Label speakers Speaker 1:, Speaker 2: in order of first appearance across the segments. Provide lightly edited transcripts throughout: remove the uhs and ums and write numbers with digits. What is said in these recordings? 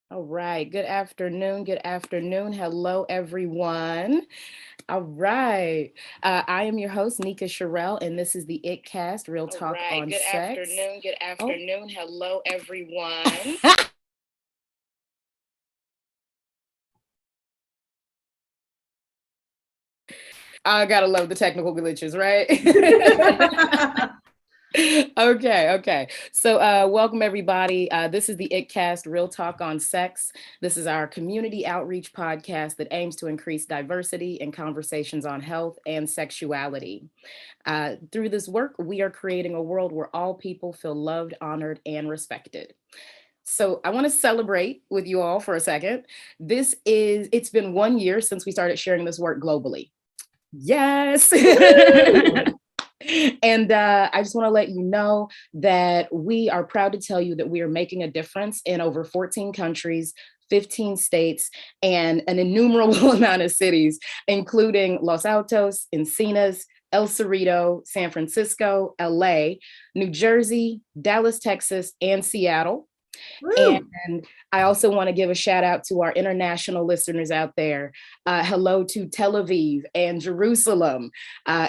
Speaker 1: All right. Good afternoon. Good afternoon. Hello, everyone. All right. I am your host, Nika Sherelle, and this is the It Cast, Real
Speaker 2: All
Speaker 1: Talk
Speaker 2: right.
Speaker 1: on
Speaker 2: Good
Speaker 1: Sex.
Speaker 2: afternoon. Good
Speaker 1: Oh.
Speaker 2: afternoon. Hello, everyone.
Speaker 1: I gotta love the technical glitches, right? Okay. So, welcome everybody. This is the It Cast, Real Talk on Sex. This is our community outreach podcast that aims to increase diversity in conversations on health and sexuality. Through this work, we are creating a world where all people feel loved, honored, and respected. So I want to celebrate with you all for a second. It's been 1 year since we started sharing this work globally. Yes. And I just want to let you know that we are proud to tell you that we are making a difference in over 14 countries, 15 states, and an innumerable amount of cities, including Los Altos, Encinas, El Cerrito, San Francisco, LA, New Jersey, Dallas, Texas, and Seattle.
Speaker 3: Woo.
Speaker 1: And I also want to give a shout out to our international listeners out there. Hello to Tel Aviv and Jerusalem,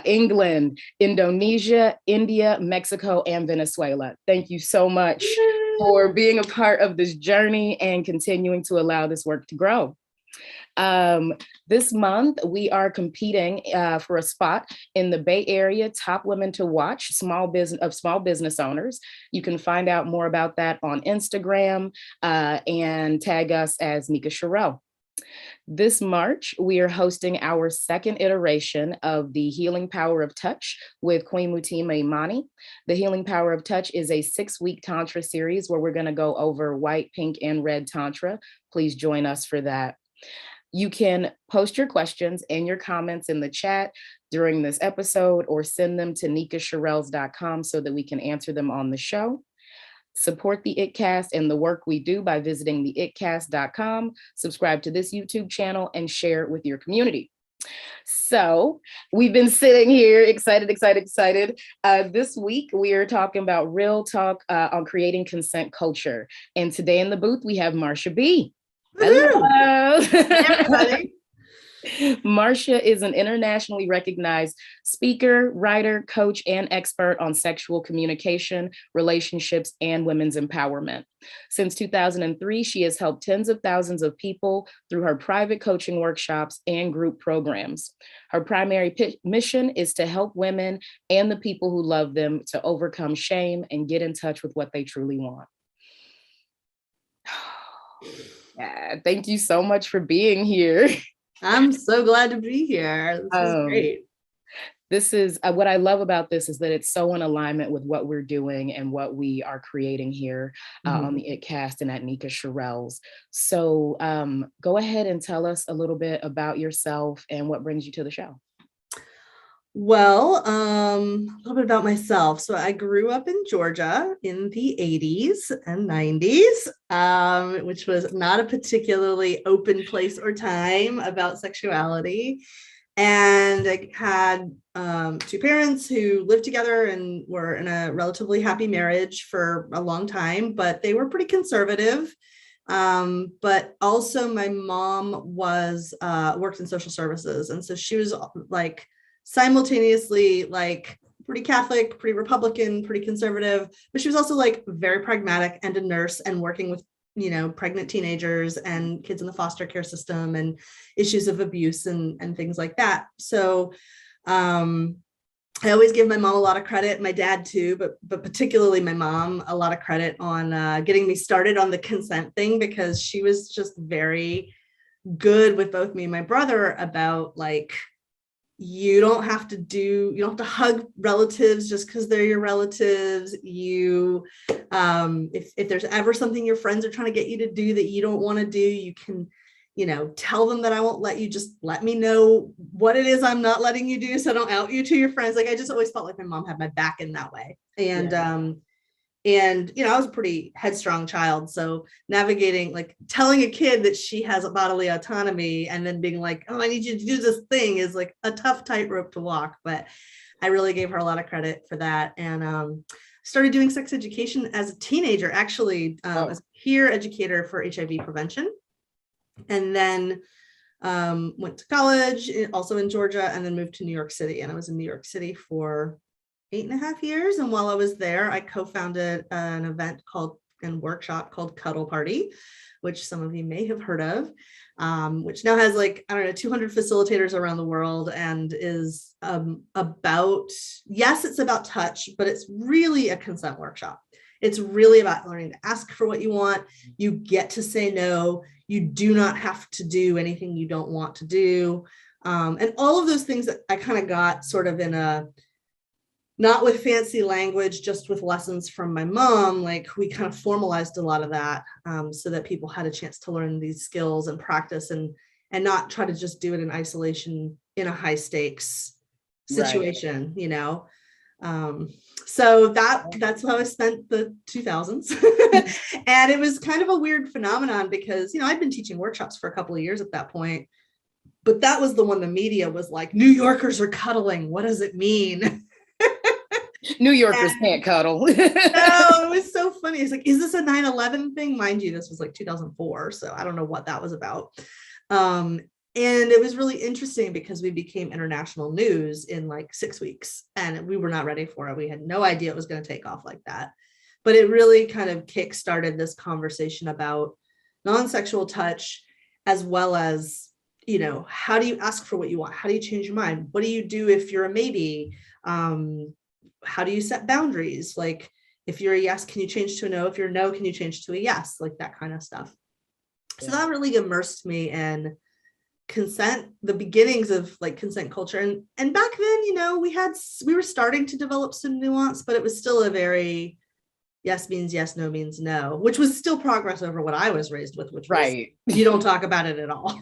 Speaker 1: England, Indonesia, India, Mexico, and Venezuela. Thank you so much for being a part of this journey and continuing to allow this work to grow. Um, this month, we are competing for a spot in the Bay Area Top Women to Watch small business owners. You can find out more about that on Instagram and tag us as Nika Sherelle. This March, we are hosting our second iteration of the Healing Power of Touch with Queen Mutima Imani. The Healing Power of Touch is a 6-week Tantra series where we're going to go over white, pink, and red Tantra. Please join us for that. You can post your questions and your comments in the chat during this episode or send them to nikasherelles.com so that we can answer them on the show. Support the ItCast and the work we do by visiting theitcast.com, subscribe to this YouTube channel, and share it with your community. So we've been sitting here excited. This week, we are talking about real talk on creating consent culture. And today in the booth, we have Marcia B. Hello.
Speaker 3: Hey, everybody.
Speaker 1: Marcia is an internationally recognized speaker, writer, coach, and expert on sexual communication, relationships, and women's empowerment. Since 2003, she has helped tens of thousands of people through her private coaching workshops and group programs. Her primary mission is to help women and the people who love them to overcome shame and get in touch with what they truly want. Yeah, thank you so much for being here.
Speaker 3: I'm so glad to be here. This is great.
Speaker 1: This is what I love about this is that it's so in alignment with what we're doing and what we are creating here on the ItCast and at Nika Sherelles. So go ahead and tell us a little bit about yourself and what brings you to the show.
Speaker 3: Well, a little bit about myself. So I grew up in Georgia in the 80s and 90s, which was not a particularly open place or time about sexuality. And I had two parents who lived together and were in a relatively happy marriage for a long time, but they were pretty conservative. But also my mom was worked in social services. And so she was like simultaneously like pretty Catholic, pretty Republican, pretty conservative, but she was also like very pragmatic and a nurse and working with, you know, pregnant teenagers and kids in the foster care system and issues of abuse and things like that. So I always give my mom a lot of credit, my dad too, but particularly my mom, a lot of credit on getting me started on the consent thing, because she was just very good with both me and my brother about like, you don't have to hug relatives just because they're your relatives. If there's ever something your friends are trying to get you to do that you don't want to do, you can, you know, tell them that I won't let you, just let me know what it is I'm not letting you do so I don't out you to your friends. Like I just always felt like my mom had my back in that way. And, you know, I was a pretty headstrong child. So navigating, like telling a kid that she has a bodily autonomy and then being like, oh, I need you to do this thing is like a tough tightrope to walk. But I really gave her a lot of credit for that. And started doing sex education as a teenager, actually, as a peer educator for HIV prevention. And then went to college, also in Georgia, and then moved to New York City. And I was in New York City for 8.5 years. And while I was there, I co-founded an event and workshop called Cuddle Party, which some of you may have heard of, which now has 200 facilitators around the world, and is about, yes, it's about touch, but it's really a consent workshop. It's really about learning to ask for what you want. You get to say no. You do not have to do anything you don't want to do. And all of those things that I kind of got sort of in not with fancy language, just with lessons from my mom, we kind of formalized a lot of that, so that people had a chance to learn these skills and practice, and not try to just do it in isolation in a high stakes situation, so that's how I spent the 2000s. And it was kind of a weird phenomenon because, I'd been teaching workshops for a couple of years at that point, but that was the one the media was like, New Yorkers are cuddling. What does it mean?
Speaker 1: New Yorkers can't cuddle.
Speaker 3: No, it was so funny. It's like, is this a 9/11 thing? Mind you, this was 2004. So I don't know what that was about. And it was really interesting because we became international news in 6 weeks, and we were not ready for it. We had no idea it was going to take off like that. But it really kind of kick-started this conversation about non-sexual touch, as well as, how do you ask for what you want? How do you change your mind? What do you do if you're a maybe? How do you set boundaries? If you're a yes, can you change to a no? If you're a no, can you change to a yes? That kind of stuff. Yeah. So that really immersed me in consent, the beginnings of consent culture. And back then, we were starting to develop some nuance, but it was still a very yes means yes, no means no, which was still progress over what I was raised with, which was, you don't talk about it at all.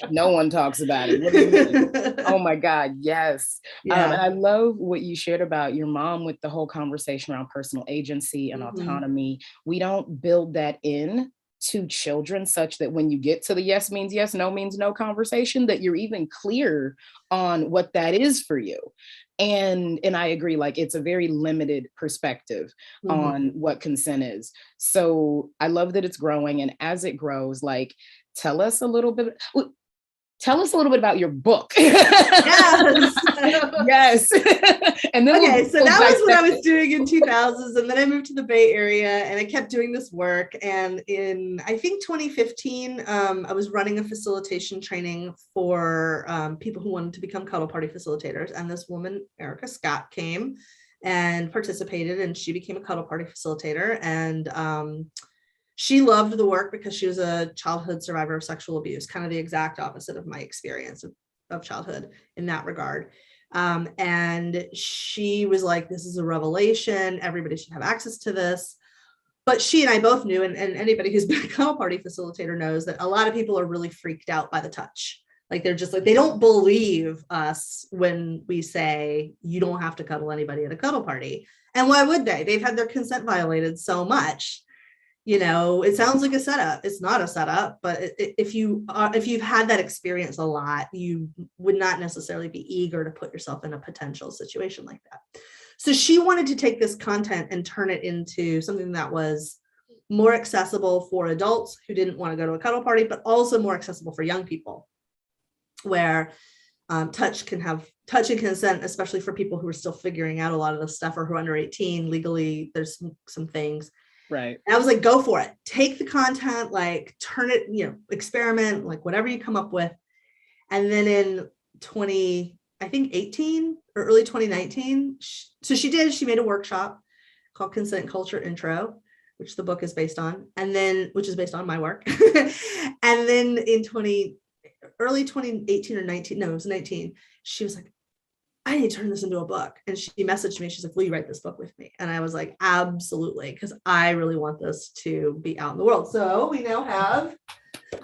Speaker 1: No one talks about it. What do you mean? Oh my God, yes.
Speaker 3: Yeah.
Speaker 1: And I love what you shared about your mom with the whole conversation around personal agency and autonomy. We don't build that in to children such that when you get to the yes means yes, no means no conversation, that you're even clear on what that is for you. And I agree, it's a very limited perspective on what consent is. So I love that it's growing. And as it grows, tell us a little bit about your book.
Speaker 3: Yes.
Speaker 1: Yes. And then
Speaker 3: so that was what I was doing in 2000s. And then I moved to the Bay Area and I kept doing this work. And in, I think 2015, I was running a facilitation training for people who wanted to become cuddle party facilitators. And this woman, Erica Scott, came and participated, and she became a cuddle party facilitator. And she loved the work because she was a childhood survivor of sexual abuse, kind of the exact opposite of my experience of childhood in that regard. And she was like, this is a revelation. Everybody should have access to this. But she and I both knew, and anybody who's been a cuddle party facilitator knows, that a lot of people are really freaked out by the touch. They're just they don't believe us when we say you don't have to cuddle anybody at a cuddle party. And why would they? They've had their consent violated so much. It sounds like a setup. It's not a setup, but if you've had that experience a lot, you would not necessarily be eager to put yourself in a potential situation like that. So she wanted to take this content and turn it into something that was more accessible for adults who didn't want to go to a cuddle party, but also more accessible for young people, where touch and consent, especially for people who are still figuring out a lot of this stuff, or who are under 18 legally. There's some things.
Speaker 1: Right.
Speaker 3: And I was like, go for it. Take the content, turn it, experiment, whatever you come up with. And then in 2018 or early 2019, she made a workshop called Consent Culture Intro, which the book is based on, which is based on my work. And then in early 2018 or 19, no, it was 19, she was like, I need to turn this into a book. And she messaged me. She's like, will you write this book with me? And I was like, absolutely, because I really want this to be out in the world. So we now have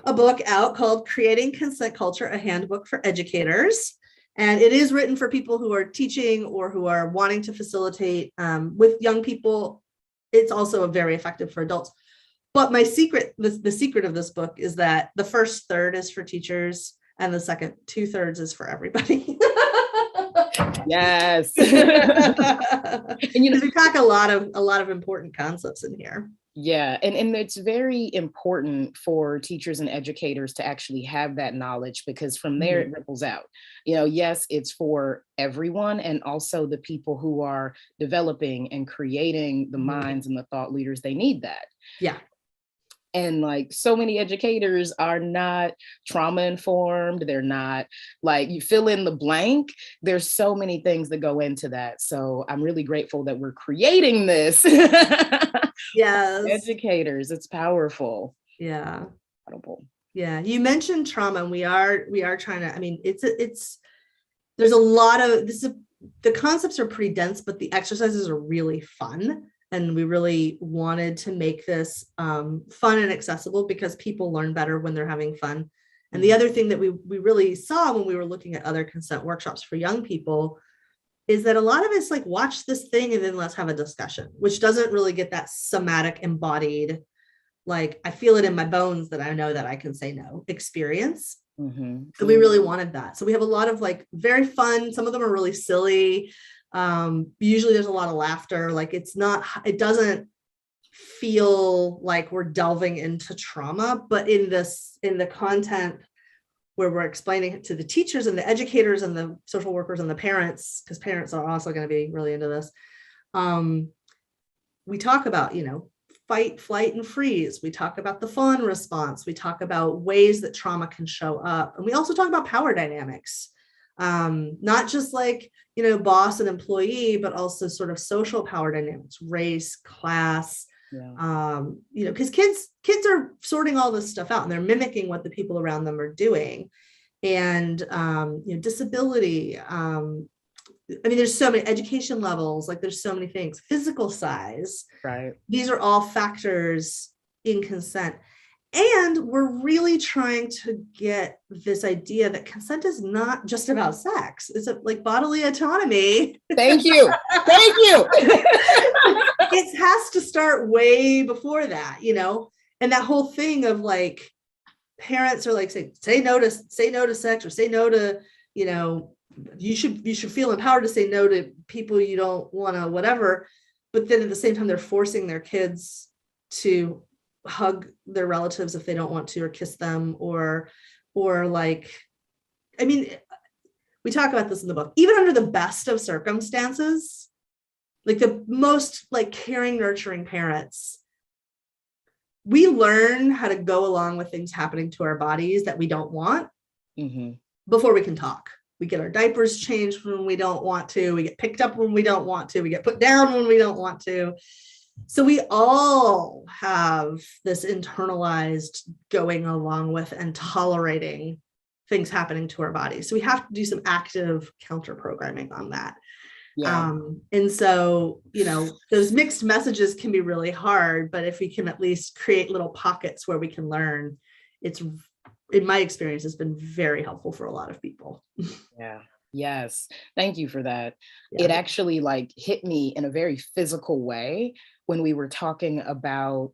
Speaker 3: a book out called Creating Consent Culture, a Handbook for Educators. And it is written for people who are teaching or who are wanting to facilitate with young people. It's also very effective for adults. But the secret of this book is that the first third is for teachers and the second 2/3 is for everybody.
Speaker 1: Yes. And
Speaker 3: Because we pack a lot of important concepts in here.
Speaker 1: yeah, and it's very important for teachers and educators to actually have that knowledge, because from there it ripples out. Yes, it's for everyone, and also the people who are developing and creating the minds and the thought leaders, they need that.
Speaker 3: Yeah.
Speaker 1: And like, so many educators are not trauma informed. They're not, like, you fill in the blank. There's so many things that go into that. So I'm really grateful that we're creating this.
Speaker 3: Yes.
Speaker 1: Educators, it's powerful.
Speaker 3: Yeah.
Speaker 1: Incredible.
Speaker 3: Yeah. You mentioned trauma, and we are trying to, I mean, there's a lot of the concepts are pretty dense, but the exercises are really fun. And we really wanted to make this fun and accessible, because people learn better when they're having fun. And the other thing that we really saw when we were looking at other consent workshops for young people is that a lot of it's like, watch this thing and then let's have a discussion, which doesn't really get that somatic, embodied, like, I feel it in my bones that I know that I can say no experience. And we really wanted that. So we have a lot of like very fun, some of them are really silly. Usually there's a lot of laughter. Like, it doesn't feel like we're delving into trauma, but in the content where we're explaining it to the teachers and the educators and the social workers and the parents, because parents are also going to be really into this. We talk about, fight, flight, and freeze. We talk about the fawn response. We talk about ways that trauma can show up. And we also talk about power dynamics. Not just like, boss and employee, but also sort of social power dynamics, race, class, because kids are sorting all this stuff out, and they're mimicking what the people around them are doing. And, disability, there's so many education levels, like there's so many things, physical size,
Speaker 1: right?
Speaker 3: These are all factors in consent. And we're really trying to get this idea that consent is not just about sex. It's like bodily autonomy.
Speaker 1: Thank you. Thank you.
Speaker 3: It has to start way before that, and that whole thing of like, parents are like, say no to sex, or say no to, you should feel empowered to say no to people you don't want to, whatever. But then at the same time, they're forcing their kids to hug their relatives if they don't want to, or kiss them, or like, we talk about this in the book, even under the best of circumstances, like the most like caring, nurturing parents, we learn how to go along with things happening to our bodies that we don't want before we can talk. We get our diapers changed when we don't want to. We get picked up when we don't want to. We get put down when we don't want to. So we all have this internalized going along with and tolerating things happening to our bodies. So we have to do some active counter programming on that. Yeah. And so, those mixed messages can be really hard, but if we can at least create little pockets where we can learn, it's, in my experience, has been very helpful for a lot of people.
Speaker 1: Yeah. Yes. Thank you for that. Yeah. It actually like hit me in a very physical way when we were talking about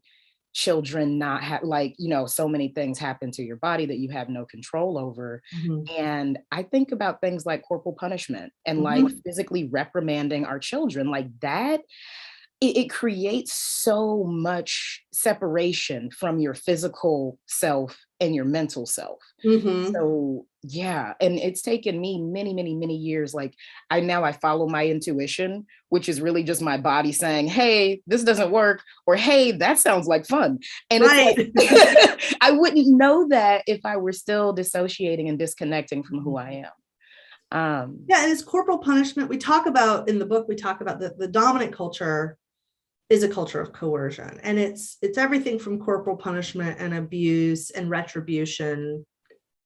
Speaker 1: children not have, like, so many things happen to your body that you have no control over. And I think about things like corporal punishment and like physically reprimanding our children, like that. It creates so much separation from your physical self and your mental self. So yeah, and it's taken me many, many, many years. Like I follow my intuition, which is really just my body saying, hey, this doesn't work, or hey, that sounds like fun. And it's like, I wouldn't know that if I were still dissociating and disconnecting from who I am.
Speaker 3: Yeah, and it's corporal punishment. We talk about in the book, we talk about the dominant culture is a culture of coercion, and it's everything from corporal punishment and abuse and retribution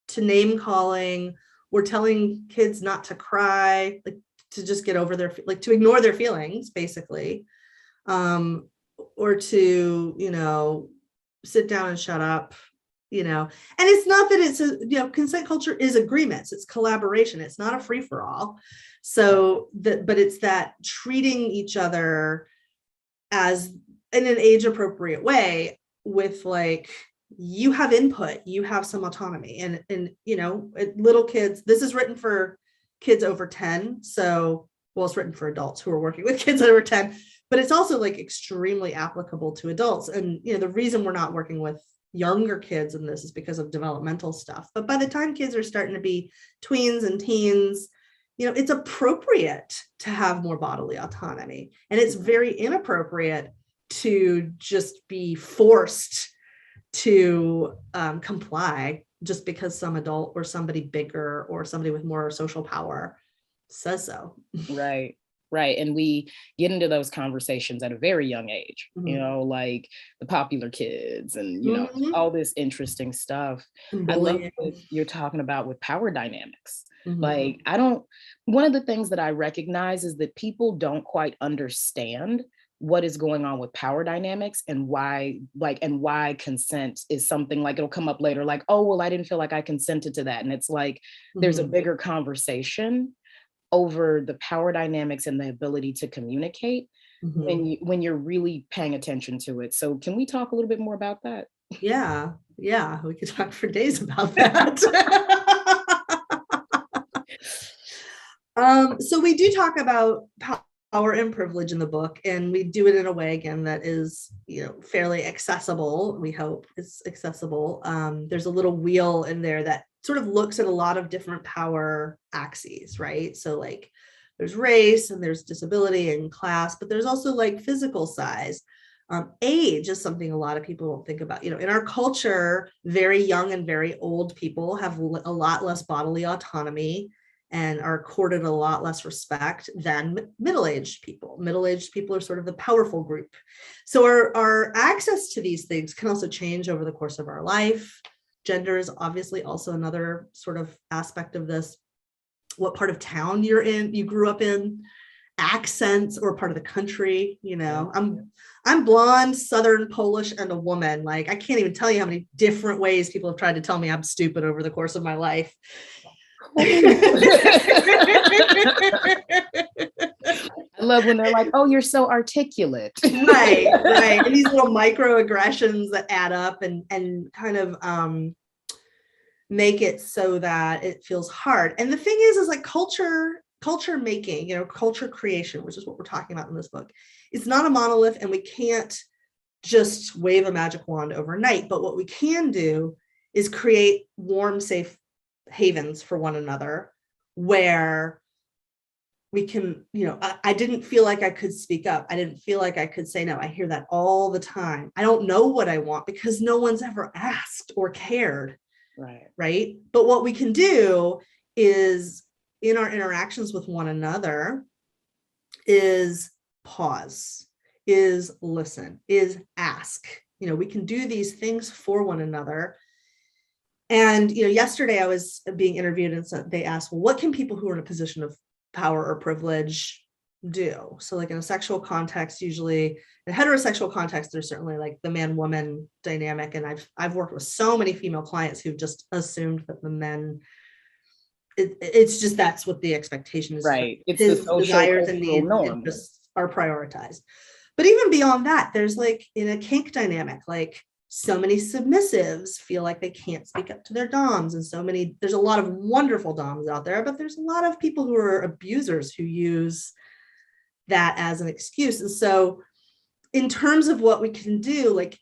Speaker 3: to name calling. We're telling kids not to cry, like to just get over to ignore their feelings, basically, or to sit down and shut up. And it's not that it's consent culture is agreements, it's collaboration, it's not a free-for-all. So but it's that treating each other as in an age appropriate way, with like, you have input, you have some autonomy, and little kids, this is written for kids over 10. So, well, it's written for adults who are working with kids over 10, but it's also like extremely applicable to adults. And, the reason we're not working with younger kids in this is because of developmental stuff. But by the time kids are starting to be tweens and teens, it's appropriate to have more bodily autonomy. And it's very inappropriate to just be forced to comply just because some adult or somebody bigger or somebody with more social power says so.
Speaker 1: Right. And we get into those conversations at a very young age, like the popular kids and, all this interesting stuff. I love what you're talking about with power dynamics. Like, one of the things that I recognize is that people don't quite understand what is going on with power dynamics and why consent is something like, it'll come up later, like, oh, well, I didn't feel like I consented to that. And it's like, there's a bigger conversation over the power dynamics and the ability to communicate when you're really paying attention to it. So can we talk a little bit more about that?
Speaker 3: Yeah, we could talk for days about that. So we do talk about power and privilege in the book, and we do it in a way, again, that is, fairly accessible. We hope it's accessible. There's a little wheel in there that sort of looks at a lot of different power axes, right? So like there's race and there's disability and class, but there's also like physical size. Age is something a lot of people don't think about. In our culture, very young and very old people have a lot less bodily autonomy and are accorded a lot less respect than middle-aged people. Middle-aged people are sort of the powerful group. So our access to these things can also change over the course of our life. Gender is obviously also another sort of aspect of this. What part of town you grew up in, accents, or part of the country. I'm blonde, Southern Polish, and a woman. Like, I can't even tell you how many different ways people have tried to tell me I'm stupid over the course of my life.
Speaker 1: I love when they're like, oh, you're so articulate.
Speaker 3: Right. And these little microaggressions that add up and kind of make it so that it feels hard. And the thing is like culture making, culture creation, which is what we're talking about in this book. It's not a monolith, and we can't just wave a magic wand overnight. But what we can do is create warm, safe havens for one another where we can, I didn't feel like I could speak up. I didn't feel like I could say no. I hear that all the time. I don't know what I want because no one's ever asked or cared. Right. But what we can do is, in our interactions with one another, is pause, is listen, is ask. We can do these things for one another. And, yesterday I was being interviewed, and so they asked, well, what can people who are in a position of power or privilege do? So like in a sexual context, usually in a heterosexual context, there's certainly like the man-woman dynamic. And I've worked with so many female clients who've just assumed that the men, it's just, that's what the expectation is.
Speaker 1: Right. It's
Speaker 3: his
Speaker 1: the social
Speaker 3: desires and needs
Speaker 1: norm
Speaker 3: just are prioritized. But even beyond that, there's like in a kink dynamic, like so many submissives feel like they can't speak up to their doms, and there's a lot of wonderful doms out there, but there's a lot of people who are abusers who use that as an excuse. And so in terms of what we can do, like,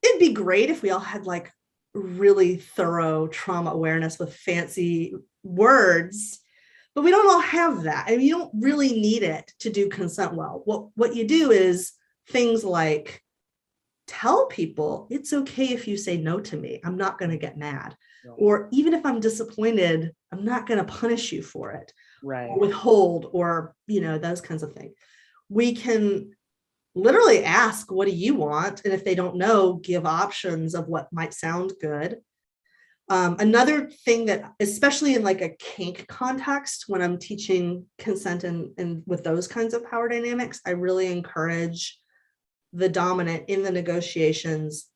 Speaker 3: it'd be great if we all had like really thorough trauma awareness with fancy words, but we don't all have that. I mean, you don't really need it to do consent well. What you do is things like tell people it's okay if you say no to me. I'm not going to get mad. Right. Or even if I'm disappointed, I'm not going to punish you for it.
Speaker 1: Right.
Speaker 3: Or withhold, or, those kinds of things. We can literally ask, what do you want? And if they don't know, give options of what might sound good. Another thing that, especially in like a kink context, when I'm teaching consent and with those kinds of power dynamics, I really encourage the dominant in the negotiations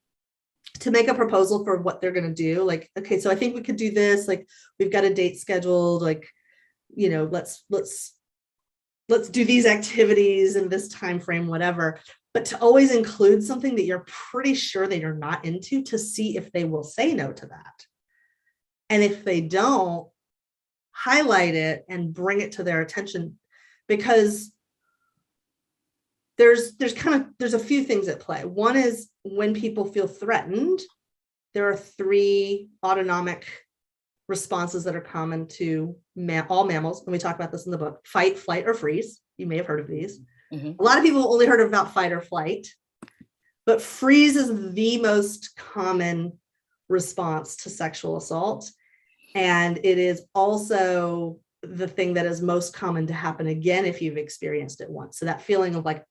Speaker 3: to make a proposal for what they're going to do. Like, okay, so I think we could do this. Like, we've got a date scheduled. Like, let's do these activities in this time frame, whatever. But to always include something that you're pretty sure that you're not into, to see if they will say no to that. And if they don't, highlight it and bring it to their attention, because there's a few things at play. One is when people feel threatened, there are 3 autonomic responses that are common to all mammals. And we talk about this in the book: fight, flight, or freeze. You may have heard of these. A lot of people only heard about fight or flight, but freeze is the most common response to sexual assault. And it is also the thing that is most common to happen again if you've experienced it once. So that feeling of like,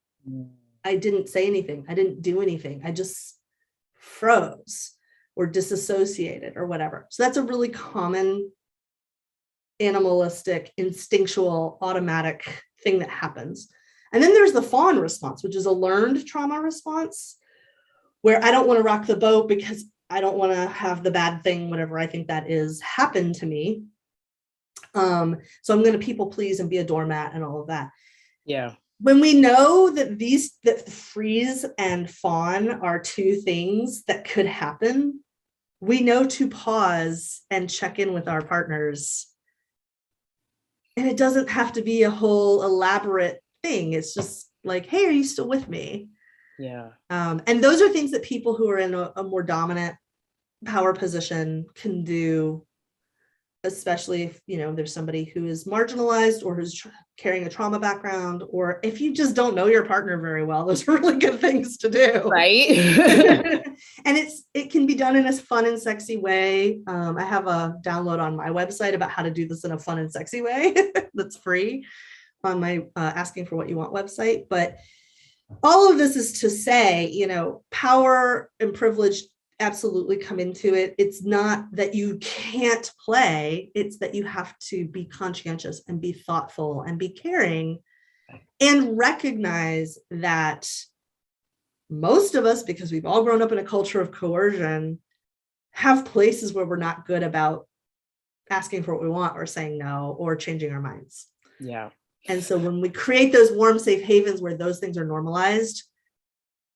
Speaker 3: I didn't say anything, I didn't do anything, I just froze or disassociated or whatever. So that's a really common animalistic, instinctual, automatic thing that happens. And then there's the fawn response, which is a learned trauma response, where I don't want to rock the boat because I don't want to have the bad thing, whatever I think that is, happen to me. So I'm going to people please and be a doormat and all of that.
Speaker 1: Yeah.
Speaker 3: When we know that freeze and fawn are 2 things that could happen, we know to pause and check in with our partners. And it doesn't have to be a whole elaborate thing. It's just like, hey, are you still with me?
Speaker 1: Yeah.
Speaker 3: And those are things that people who are in a more dominant power position can do, especially if, there's somebody who is marginalized or who's carrying a trauma background, or if you just don't know your partner very well. Those are really good things to do.
Speaker 1: Right.
Speaker 3: And it can be done in a fun and sexy way. I have a download on my website about how to do this in a fun and sexy way that's free on my Asking for What You Want website. But all of this is to say, power and privilege absolutely come into it. It's not that you can't play, it's that you have to be conscientious and be thoughtful and be caring, and recognize that most of us, because we've all grown up in a culture of coercion, have places where we're not good about asking for what we want or saying no or changing our minds.
Speaker 1: Yeah.
Speaker 3: And so when we create those warm, safe havens where those things are normalized,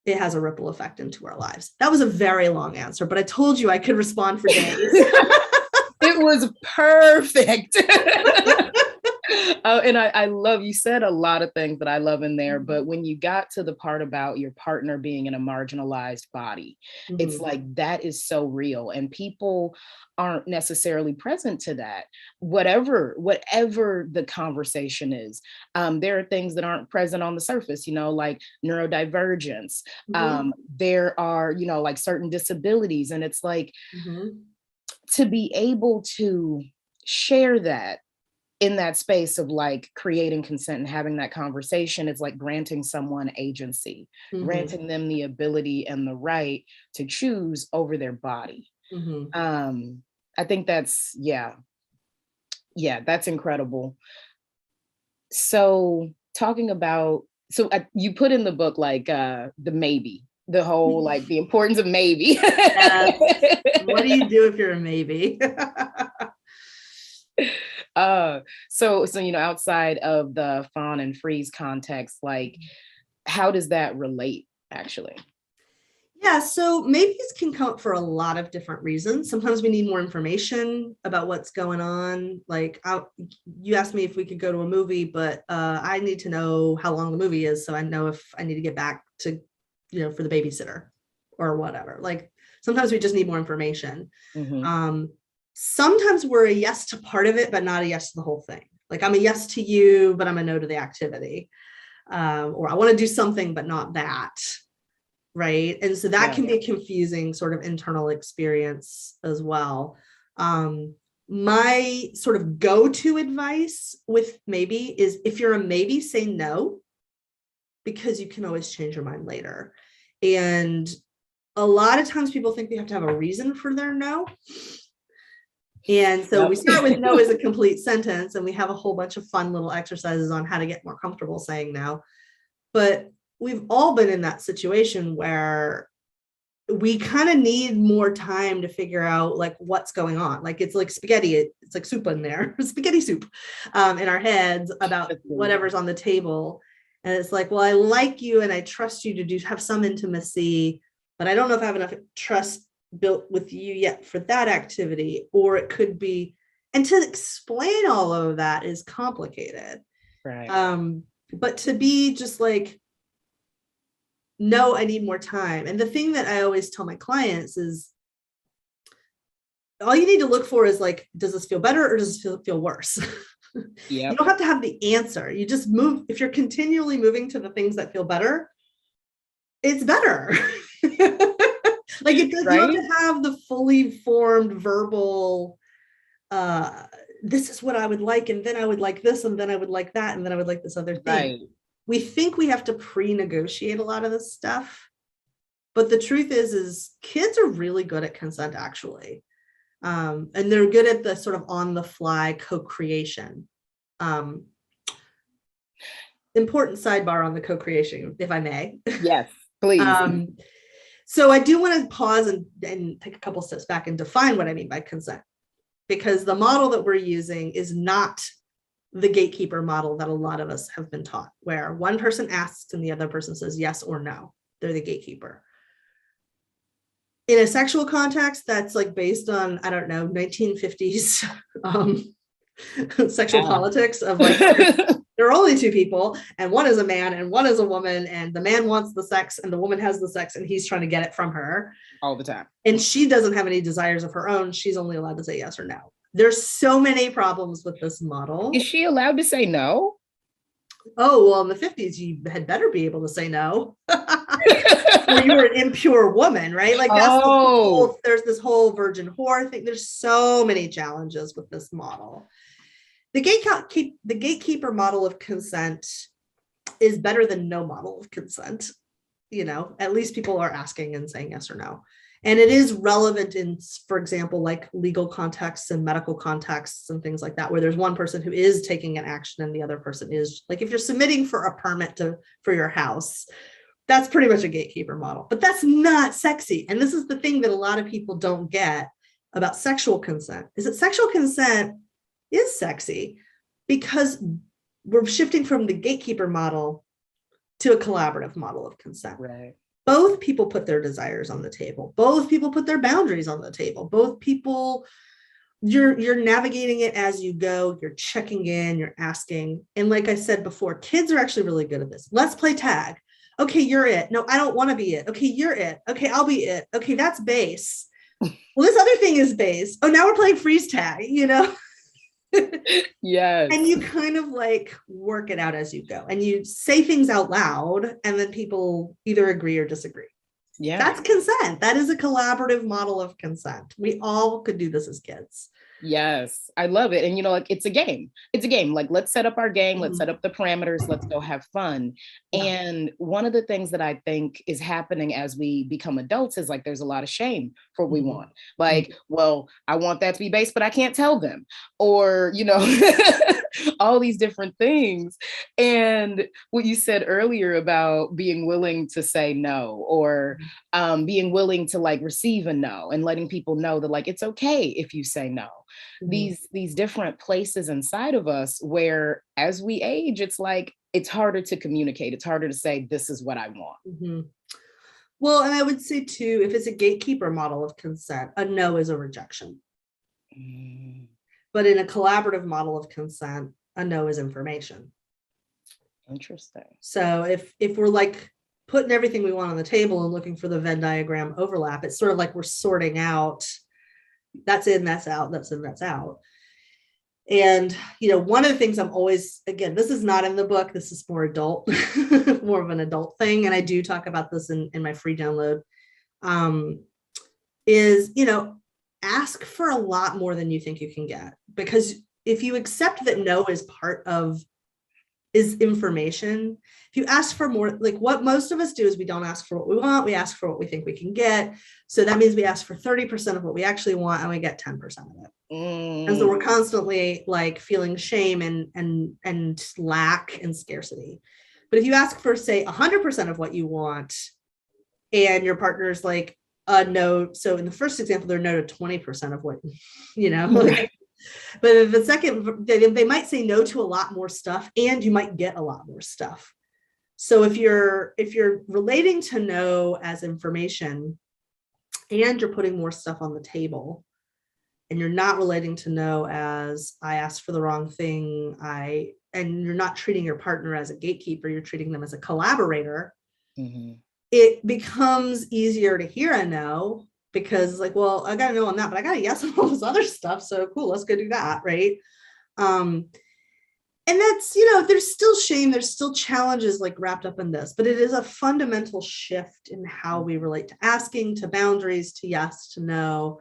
Speaker 3: it has a ripple effect into our lives. That was a very long answer, but I told you I could respond for days.
Speaker 1: It was perfect. And I love, you said a lot of things that I love in there, but when you got to the part about your partner being in a marginalized body, it's like, that is so real. And people aren't necessarily present to that. Whatever the conversation is, there are things that aren't present on the surface, like neurodivergence. There are, like certain disabilities. And it's like, to be able to share that in that space of like creating consent and having that conversation, is like granting someone agency, granting them the ability and the right to choose over their body. I think that's, that's incredible. So talking about, you put in the book, like the maybe, the whole, like the importance of maybe.
Speaker 3: Yes. What do you do if you're a maybe?
Speaker 1: So outside of the fawn and freeze context, like, how does that relate actually?
Speaker 3: Yeah, so maybes can come up for a lot of different reasons. Sometimes we need more information about what's going on. Like, you asked me if we could go to a movie, but I need to know how long the movie is, so I know if I need to get back to, for the babysitter or whatever. Like, sometimes we just need more information. Sometimes we're a yes to part of it, but not a yes to the whole thing. Like, I'm a yes to you, but I'm a no to the activity. Or I want to do something, but not that. Right. And so that can be a confusing sort of internal experience as well. My sort of go-to advice with maybe is, if you're a maybe, say no, because you can always change your mind later. And a lot of times people think they have to have a reason for their no. And so we start with no as a complete sentence, and we have a whole bunch of fun little exercises on how to get more comfortable saying no. But we've all been in that situation where we kind of need more time to figure out like what's going on. Like, it's like spaghetti, it's like soup in there, spaghetti soup in our heads about whatever's on the table. And it's like, well, I like you and I trust you to have some intimacy, but I don't know if I have enough trust built with you yet for that activity. Or it could be, And to explain all of that is complicated.
Speaker 1: Right.
Speaker 3: But to be just like, no, I need more time. And the thing that I always tell my clients is, all you need to look for is like, does this feel better or does it feel worse? You don't have to have the answer. You just move. If you're continually moving to the things that feel better, it's better. Like you have to have the fully formed verbal, this is what I would like, and then I would like this, and then I would like that, and then I would like this other thing.
Speaker 1: Right.
Speaker 3: We think we have to pre-negotiate a lot of this stuff, but the truth is kids are really good at consent, actually. And they're good at the sort of on the fly co-creation. Important sidebar on the co-creation, if I may.
Speaker 1: Yes, please.
Speaker 3: So I do want to pause and take a couple steps back and define what I mean by consent, because the model that we're using is not the gatekeeper model that a lot of us have been taught, where one person asks and the other person says yes or no. They're the gatekeeper. In a sexual context, that's like based on, I don't know, 1950s sexual politics of like, there are only two people and one is a man and one is a woman, and the man wants the sex and the woman has the sex and he's trying to get it from her
Speaker 1: all the time. And
Speaker 3: she doesn't have any desires of her own. She's only allowed to say yes or no. There's so many problems with this model.
Speaker 1: Is she allowed to say no?
Speaker 3: Oh, well, in the 50s, you had better be able to say no. Or you were an impure woman, right? Like that's there's this whole virgin whore thing. There's so many challenges with this model. The gatekeeper model of consent is better than no model of consent. You know, at least people are asking and saying yes or no. And it is relevant in, for example, like legal contexts and medical contexts and things like that, where there's one person who is taking an action and the other person is, like, if you're submitting for a permit for your house, that's pretty much a gatekeeper model, but that's not sexy. And this is the thing that a lot of people don't get about sexual consent, is that sexual consent is sexy because we're shifting from the gatekeeper model to a collaborative model of consent.
Speaker 1: Right.
Speaker 3: Both people put their desires on the table. Both people put their boundaries on the table. Both people, you're navigating it as you go. You're checking in, you're asking. And like I said before, kids are actually really good at this. Let's play tag. Okay, you're it. No, I don't want to be it. Okay, you're it. Okay, I'll be it. Okay, that's base. Well, this other thing is base. Oh, now we're playing freeze tag, you know?
Speaker 1: Yes.
Speaker 3: And you kind of like work it out as you go, and you say things out loud, and then people either agree or disagree. Yeah, that's consent. That is a collaborative model of consent. We all could do this as kids.
Speaker 1: Yes, I love it. And, you know, like, it's a game. It's a game. Like, let's set up our game. Let's set up the parameters. Let's go have fun. Yeah. And one of the things that I think is happening as we become adults is like, there's a lot of shame for what we want. Like, well, I want that to be based, but I can't tell them, or, you know, all these different things. And what you said earlier about being willing to say no, or being willing to like receive a no, and letting people know that like, it's okay if you say no. These different places inside of us where as we age, it's like, it's harder to communicate. It's harder to say, this is what I want.
Speaker 3: Well, and I would say too, if it's a gatekeeper model of consent, a no is a rejection. But in a collaborative model of consent, a no is information.
Speaker 1: Interesting.
Speaker 3: So if we're like putting everything we want on the table and looking for the Venn diagram overlap, it's sort of like we're sorting out, that's in, that's out, that's in, that's out. And, you know, one of the things I'm always, again, this is not in the book, this is more adult, more of an adult thing. And I do talk about this in my free download, is, you know, ask for a lot more than you think you can get. Because if you accept that no is part of, is information, if you ask for more, like what most of us do is we don't ask for what we want, we ask for what we think we can get. So that means we ask for 30% of what we actually want and we get 10% of it. And so we're constantly like feeling shame and lack and scarcity. But if you ask for, say, 100% of what you want, and your partner's like, no, so in the first example, they're no to 20% of what, you know, like, but the second, they might say no to a lot more stuff, and you might get a lot more stuff. So if you're relating to no as information, and you're putting more stuff on the table, and you're not relating to no as I asked for the wrong thing, and you're not treating your partner as a gatekeeper, you're treating them as a collaborator, it becomes easier to hear a no, because it's like, well, I got a no on that, but I got a yes on all this other stuff. So cool, let's go do that. Right. And that's, there's still shame, there's still challenges like wrapped up in this, but it is a fundamental shift in how we relate to asking, to boundaries, to yes, to no.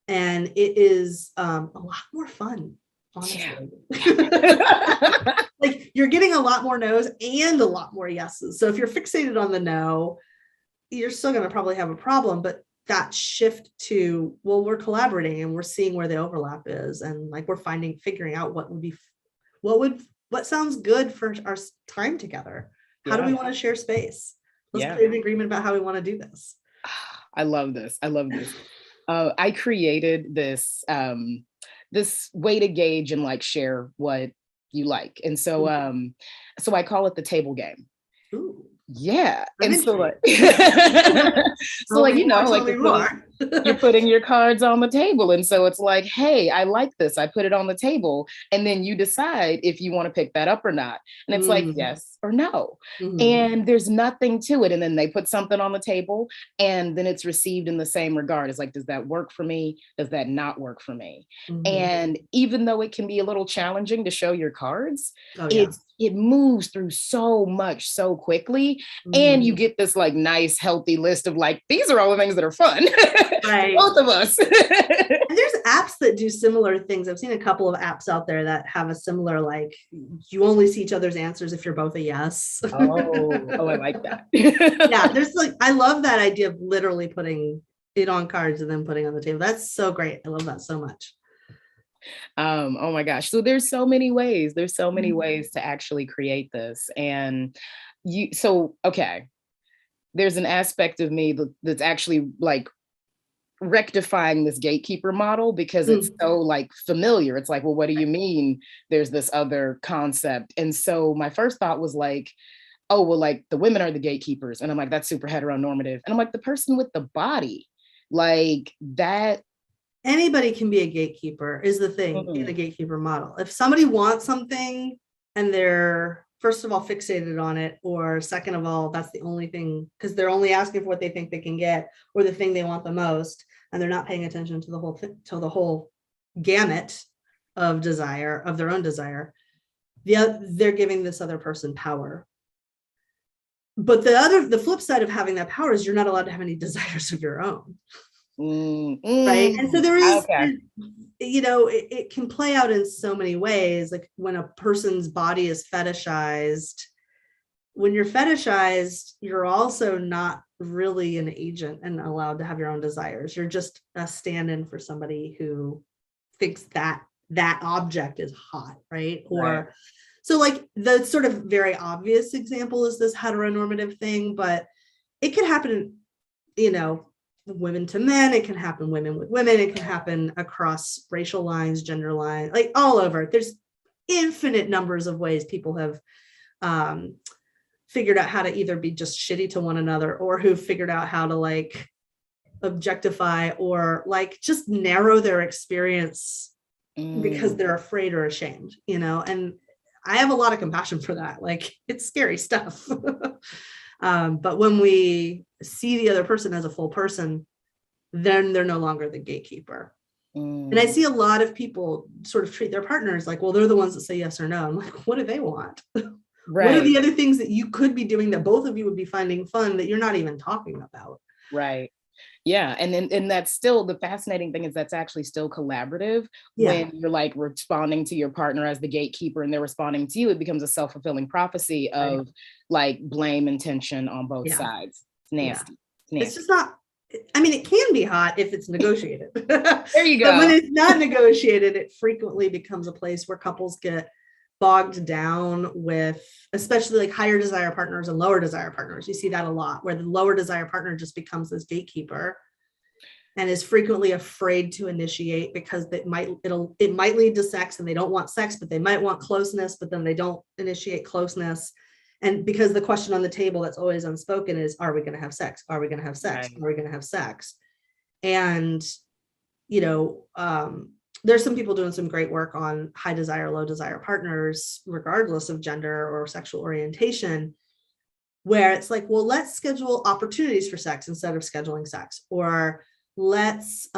Speaker 3: And it is a lot more fun, honestly. Yeah. Like you're getting a lot more no's and a lot more yeses. So if you're fixated on the no, you're still going to probably have a problem, but that shift to, well, we're collaborating and we're seeing where the overlap is. And like, we're figuring out what sounds good for our time together. How do we want to share space? Let's create an agreement about how we want to do this.
Speaker 1: I love this. I created this, this way to gauge and like share what you like. And so, so I call it the table game. Ooh. Yeah. And so like, so like, you're putting your cards on the table. And so it's like, hey, I like this. I put it on the table. And then you decide if you want to pick that up or not. And it's like, yes or no. And there's nothing to it. And then they put something on the table and then it's received in the same regard. It's like, does that work for me? Does that not work for me? And even though it can be a little challenging to show your cards, it moves through so much so quickly. And you get this like nice, healthy list of like, these are all the things that are fun. Right. Both of us.
Speaker 3: And there's apps that do similar things. I've seen a couple of apps out there that have a similar, like, you only see each other's answers if you're both a yes.
Speaker 1: Oh, I like that.
Speaker 3: Yeah, there's like, I love that idea of literally putting it on cards and then putting it on the table. That's so great. I love that so much.
Speaker 1: Oh my gosh. So there's so many ways. There's so many ways to actually create this. And okay. There's an aspect of me that's actually like rectifying this gatekeeper model because it's so like familiar. It's like, well, what do you mean there's this other concept? And so my first thought was like, oh, well, like the women are the gatekeepers. And I'm like, that's super heteronormative. And I'm like, the person with the body, like that.
Speaker 3: Anybody can be a gatekeeper is the thing in a gatekeeper model. If somebody wants something and they're, first of all, fixated on it, or second of all, that's the only thing, because they're only asking for what they think they can get or the thing they want the most, and they're not paying attention to the whole gamut of desire, of their own desire, they're giving this other person power. But the flip side of having that power is you're not allowed to have any desires of your own. Right. And so there is, it can play out in so many ways. Like when a person's body is fetishized, when you're fetishized, you're also not really an agent and allowed to have your own desires. You're just a stand-in for somebody who thinks that object is hot. Right. Or so like the sort of very obvious example is this heteronormative thing, but it could happen, women to men, it can happen women with women, it can happen across racial lines, gender lines, like all over. There's infinite numbers of ways people have figured out how to either be just shitty to one another, or who figured out how to like objectify or like just narrow their experience because they're afraid or ashamed, and I have a lot of compassion for that. Like, it's scary stuff. But when we see the other person as a full person, then they're no longer the gatekeeper. And I see a lot of people sort of treat their partners like, well, they're the ones that say yes or no. I'm like, what do they want? Right. What are the other things that you could be doing that both of you would be finding fun that you're not even talking about?
Speaker 1: Right. Yeah. And that's still the fascinating thing is that's actually still collaborative. When you're like responding to your partner as the gatekeeper and they're responding to you, it becomes a self-fulfilling prophecy of like blame and tension on both sides. It's nasty.
Speaker 3: It's just not, I mean, it can be hot if it's negotiated.
Speaker 1: There you go.
Speaker 3: But when it's not negotiated, it frequently becomes a place where couples get bogged down with, especially like higher desire partners and lower desire partners. You see that a lot, where the lower desire partner just becomes this gatekeeper and is frequently afraid to initiate because it might lead to sex, and they don't want sex, but they might want closeness, but then they don't initiate closeness. And because the question on the table that's always unspoken is, are we going to have sex? Are we going to have sex? Are we going to have sex? And you know, there's some people doing some great work on high desire, low desire partners, regardless of gender or sexual orientation, where it's like, well, let's schedule opportunities for sex instead of scheduling sex, or let's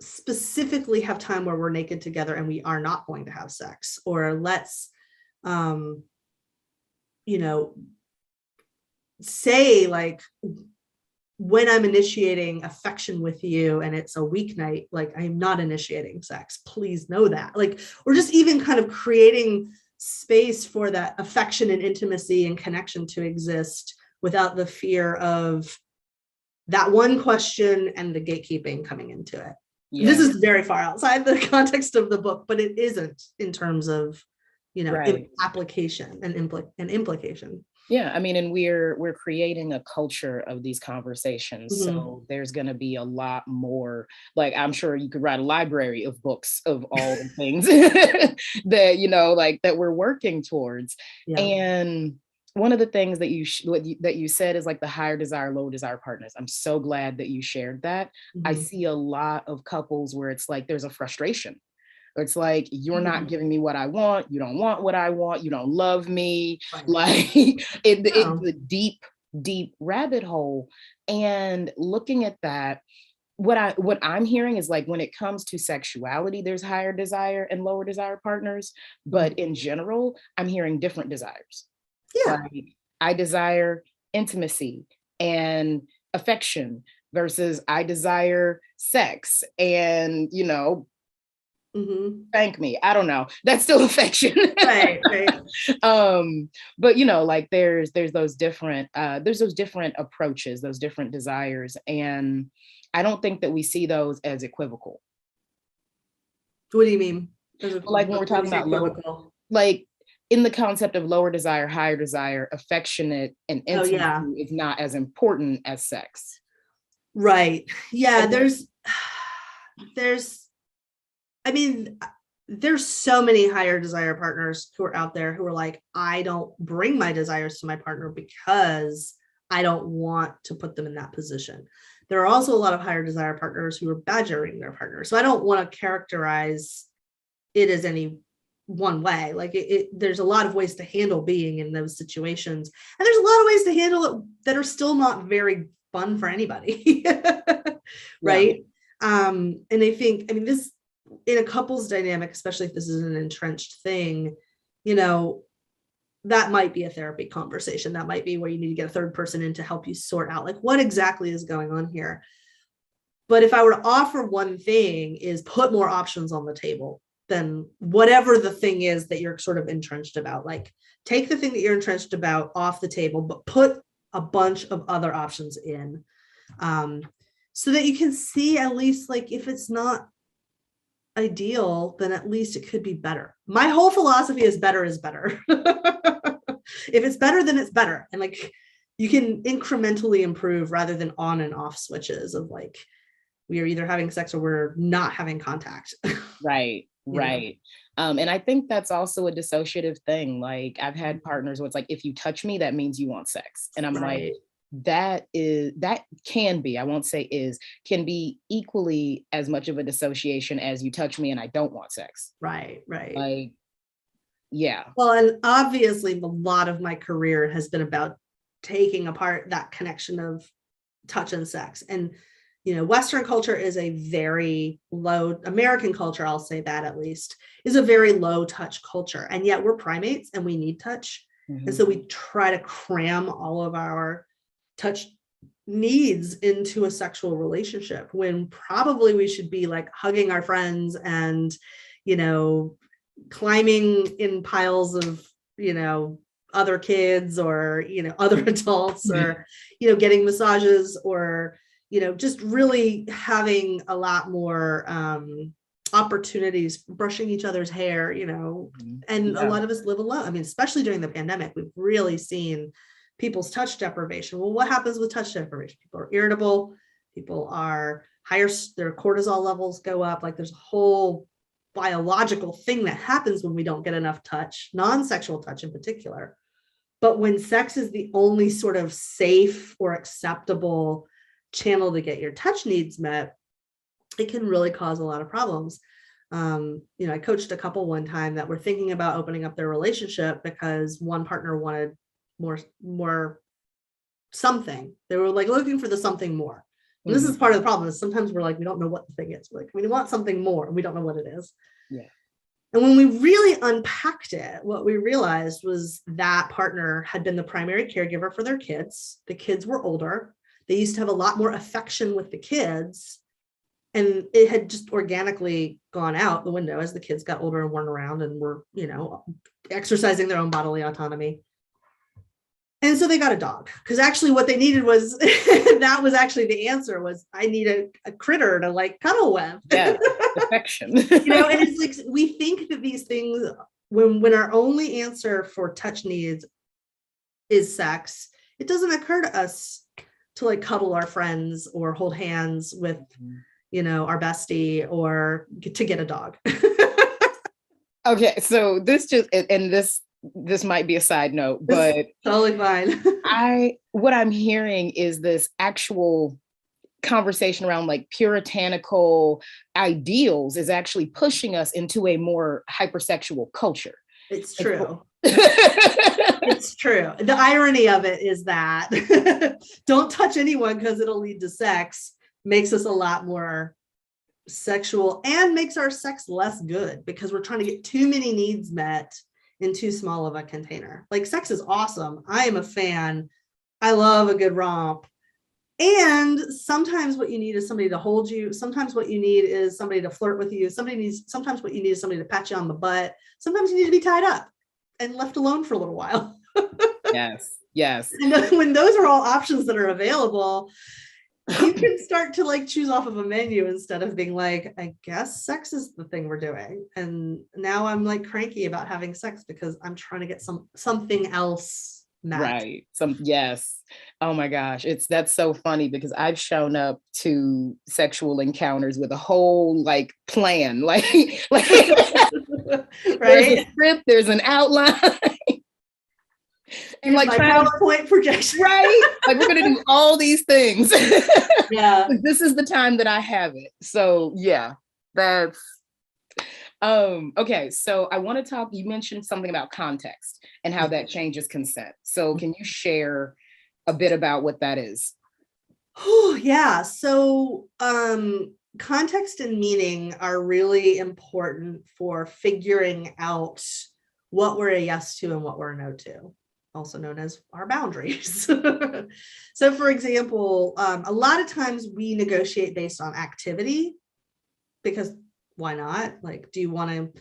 Speaker 3: specifically have time where we're naked together and we are not going to have sex, or let's you know, say like, when I'm initiating affection with you and it's a weeknight, like I'm not initiating sex, please know that. Like, or just even kind of creating space for that affection and intimacy and connection to exist without the fear of that one question and the gatekeeping coming into it. Yeah. This is very far outside the context of the book, but it isn't in terms of, you know, right, application and implication.
Speaker 1: Yeah, I mean, and we're creating a culture of these conversations. Mm-hmm. So there's going to be a lot more, like, I'm sure you could write a library of books of all the things that, you know, like that we're working towards. Yeah. And one of the things that you said is like the higher desire, low desire partners. I'm so glad that you shared that. Mm-hmm. I see a lot of couples where it's like there's a frustration. It's like, you're not giving me what I want. You don't want what I want. You don't love me. Right. Like it's a deep, deep rabbit hole. And looking at that, what I'm hearing is like, when it comes to sexuality, there's higher desire and lower desire partners. But in general, I'm hearing different desires. Yeah. Like, I desire intimacy and affection versus I desire sex and, you know, mm-hmm, thank me, I don't know, that's still affection. Right. But you know, like there's those different approaches, those different desires, and I don't think that we see those as equivocal.
Speaker 3: What do you mean?
Speaker 1: Like when we're talking about low, like in the concept of lower desire, higher desire, affectionate and intimacy is not as important as sex.
Speaker 3: Right. Yeah, there's I mean, there's so many higher desire partners who are out there who are like, I don't bring my desires to my partner because I don't want to put them in that position. There are also a lot of higher desire partners who are badgering their partner. So I don't want to characterize it as any one way. Like there's a lot of ways to handle being in those situations. And there's a lot of ways to handle it that are still not very fun for anybody. Right. Yeah. And I think, I mean, this, in a couple's dynamic, especially if this is an entrenched thing, you know, that might be a therapy conversation. That might be where you need to get a third person in to help you sort out like what exactly is going on here. But if I were to offer one thing, is put more options on the table than whatever the thing is that you're sort of entrenched about. Like take the thing that you're entrenched about off the table, but put a bunch of other options in, so that you can see at least like if it's not ideal, then at least it could be better. My whole philosophy is better is better. If it's better, then it's better. And like you can incrementally improve rather than on and off switches of like, we are either having sex or we're not having contact. Right.
Speaker 1: Right. And I think that's also a dissociative thing. Like I've had partners where it's like, if you touch me, that means you want sex. And I'm like, that can be, I won't say is, can be equally as much of a dissociation as you touch me and I don't want sex.
Speaker 3: Right.
Speaker 1: Like, yeah.
Speaker 3: Well, and obviously a lot of my career has been about taking apart that connection of touch and sex. And, you know, Western culture is a very low, American culture, I'll say that at least, is a very low touch culture. And yet we're primates and we need touch. Mm-hmm. And so we try to cram all of our touch needs into a sexual relationship when probably we should be like hugging our friends and, you know, climbing in piles of, you know, other kids or, you know, other adults or, you know, getting massages or, you know, just really having a lot more opportunities, brushing each other's hair, you know, and a lot of us live alone. I mean, especially during the pandemic, we've really seen people's touch deprivation. Well, what happens with touch deprivation? People are irritable, people are higher, their cortisol levels go up. Like there's a whole biological thing that happens when we don't get enough touch, non-sexual touch in particular. But when sex is the only sort of safe or acceptable channel to get your touch needs met, it can really cause a lot of problems. I coached a couple one time that were thinking about opening up their relationship because one partner wanted more something. They were like looking for the something more. And this is part of the problem, is sometimes we're like, we don't know what the thing is. We're like, we want something more and we don't know what it is.
Speaker 1: Yeah.
Speaker 3: And when we really unpacked it, what we realized was that partner had been the primary caregiver for their kids. The kids were older. They used to have a lot more affection with the kids. And it had just organically gone out the window as the kids got older and weren't around and were, exercising their own bodily autonomy. And so they got a dog, because actually what they needed was, that was actually the answer, was I need a critter to like cuddle with.
Speaker 1: Yeah, affection.
Speaker 3: And it's like, we think that these things, when our only answer for touch needs is sex, it doesn't occur to us to like cuddle our friends or hold hands with, our bestie, or to get a dog.
Speaker 1: Okay, so this might be a side note, but
Speaker 3: totally fine.
Speaker 1: what I'm hearing is this actual conversation around like puritanical ideals is actually pushing us into a more hypersexual culture.
Speaker 3: It's true. It's true. The irony of it is that don't touch anyone because it'll lead to sex makes us a lot more sexual and makes our sex less good, because we're trying to get too many needs met in too small of a container. Like, sex is awesome. I am a fan. I love a good romp. And sometimes what you need is somebody to hold you. Sometimes what you need is somebody to flirt with you. Sometimes what you need is somebody to pat you on the butt. Sometimes you need to be tied up and left alone for a little while.
Speaker 1: Yes.
Speaker 3: And when those are all options that are available, you can start to like choose off of a menu instead of being like, I guess sex is the thing we're doing. And now I'm like cranky about having sex because I'm trying to get something else met.
Speaker 1: Right. Yes. Oh my gosh. That's so funny, because I've shown up to sexual encounters with a whole like plan, like
Speaker 3: Right?
Speaker 1: There's a script, there's an outline. And like
Speaker 3: my PowerPoint projection.
Speaker 1: Right? Like, we're going to do all these things.
Speaker 3: Yeah.
Speaker 1: This is the time that I have it. So yeah, that's okay. So I want to talk, you mentioned something about context and how that changes consent. So can you share a bit about what that is?
Speaker 3: Oh, yeah. So context and meaning are really important for figuring out what we're a yes to and what we're a no to, also known as our boundaries. So for example, a lot of times we negotiate based on activity, because why not? Like, do you want